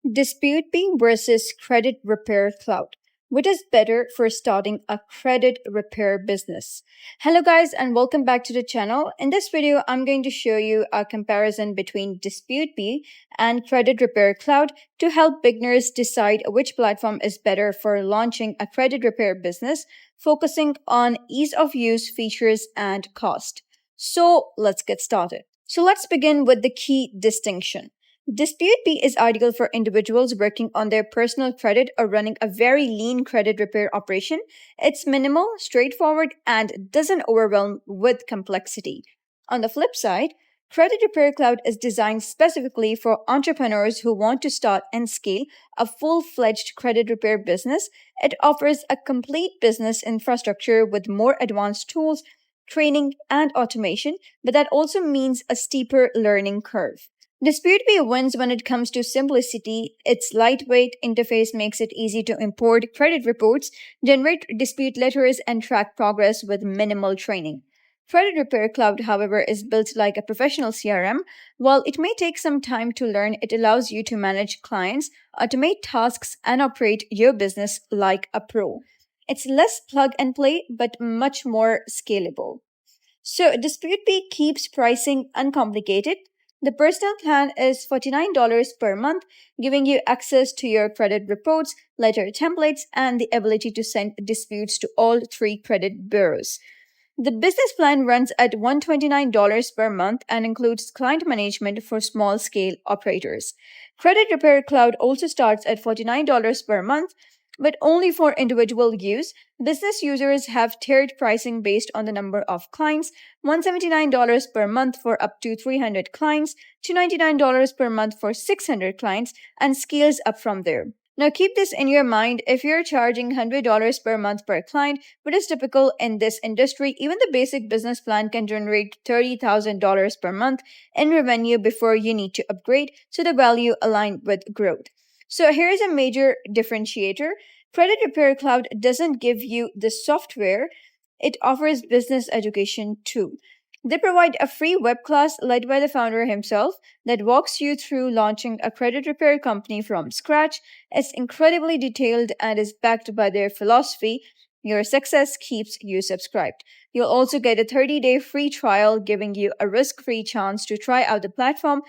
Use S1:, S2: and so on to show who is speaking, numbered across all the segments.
S1: DisputeBee versus Credit Repair Cloud. What is better for starting a credit repair business? Hello guys and welcome back to the channel. In this video, I'm going to show you a comparison between DisputeBee and Credit Repair Cloud to help beginners decide which platform is better for launching a credit repair business, focusing on ease of use, features, and cost. So let's get started. So let's begin with the key distinction. DisputeBee is ideal for individuals working on their personal credit or running a very lean credit repair operation. It's minimal, straightforward, and doesn't overwhelm with complexity. On the flip side, Credit Repair Cloud is designed specifically for entrepreneurs who want to start and scale a full-fledged credit repair business. It offers a complete business infrastructure with more advanced tools, training, and automation, but that also means a steeper learning curve. DisputeBee wins when it comes to simplicity. Its lightweight interface makes it easy to import credit reports, generate dispute letters, and track progress with minimal training. Credit Repair Cloud, however, is built like a professional CRM. While it may take some time to learn, it allows you to manage clients, automate tasks, and operate your business like a pro. It's less plug and play, but much more scalable. So, DisputeBee keeps pricing uncomplicated. The personal plan is $49 per month, giving you access to your credit reports, letter templates, and the ability to send disputes to all three credit bureaus. The business plan runs at $129 per month and includes client management for small-scale operators. Credit Repair Cloud also starts at $49 per month, but only for individual use. Business users have tiered pricing based on the number of clients: $179 per month for up to 300 clients, $299 per month for 600 clients, and scales up from there. Now keep this in your mind. If you're charging $100 per month per client, which is typical in this industry, even the basic business plan can generate $30,000 per month in revenue before you need to upgrade, so the value aligned with growth. So here's a major differentiator. Credit Repair Cloud doesn't give you the software, it offers business education too. They provide a free web class led by the founder himself that walks you through launching a credit repair company from scratch. It's incredibly detailed and is backed by their philosophy: your success keeps you subscribed. You'll also get a 30-day free trial, giving you a risk-free chance to try out the platform,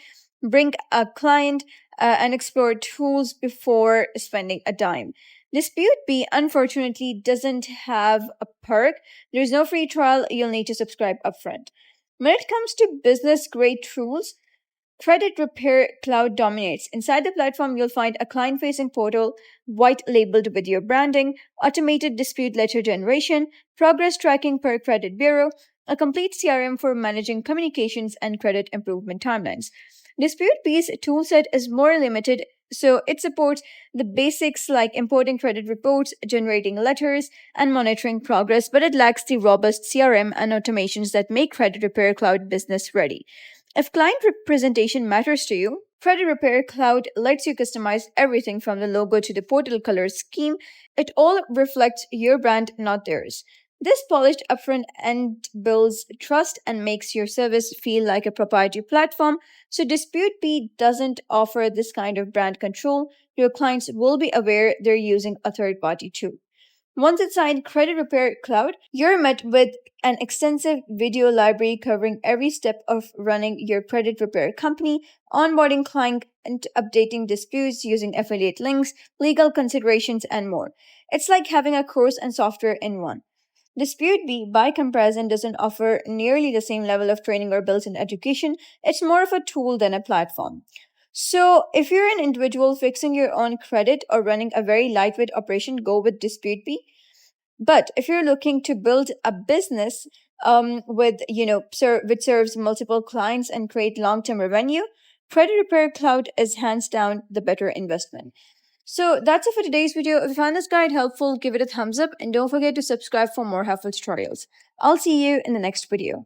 S1: bring a client, and explore tools before spending a dime. DisputeBee unfortunately doesn't have a perk. There's no free trial. You'll need to subscribe upfront. When it comes to business grade tools, Credit Repair Cloud dominates. Inside the platform, you'll find a client-facing portal, white labeled with your branding, automated dispute letter generation, progress tracking per credit bureau, a complete CRM for managing communications, and credit improvement timelines. DisputeBee's toolset is more limited, so it supports the basics like importing credit reports, generating letters, and monitoring progress, but it lacks the robust CRM and automations that make Credit Repair Cloud business ready. If client representation matters to you, Credit Repair Cloud lets you customize everything from the logo to the portal color scheme. It all reflects your brand, not theirs. This polished upfront end builds trust and makes your service feel like a proprietary platform. So DisputeBee doesn't offer this kind of brand control. Your clients will be aware they're using a third party too. Once inside Credit Repair Cloud, you're met with an extensive video library covering every step of running your credit repair company, onboarding client and updating disputes using affiliate links, legal considerations, and more. It's like having a course and software in one. DisputeBee, by comparison, doesn't offer nearly the same level of training or built-in education. It's more of a tool than a platform. So, if you're an individual fixing your own credit or running a very lightweight operation, go with DisputeBee. But if you're looking to build a business which serves multiple clients and create long-term revenue, Credit Repair Cloud is hands down the better investment. So that's it for today's video. If you found this guide helpful, give it a thumbs up and don't forget to subscribe for more helpful tutorials. I'll see you in the next video.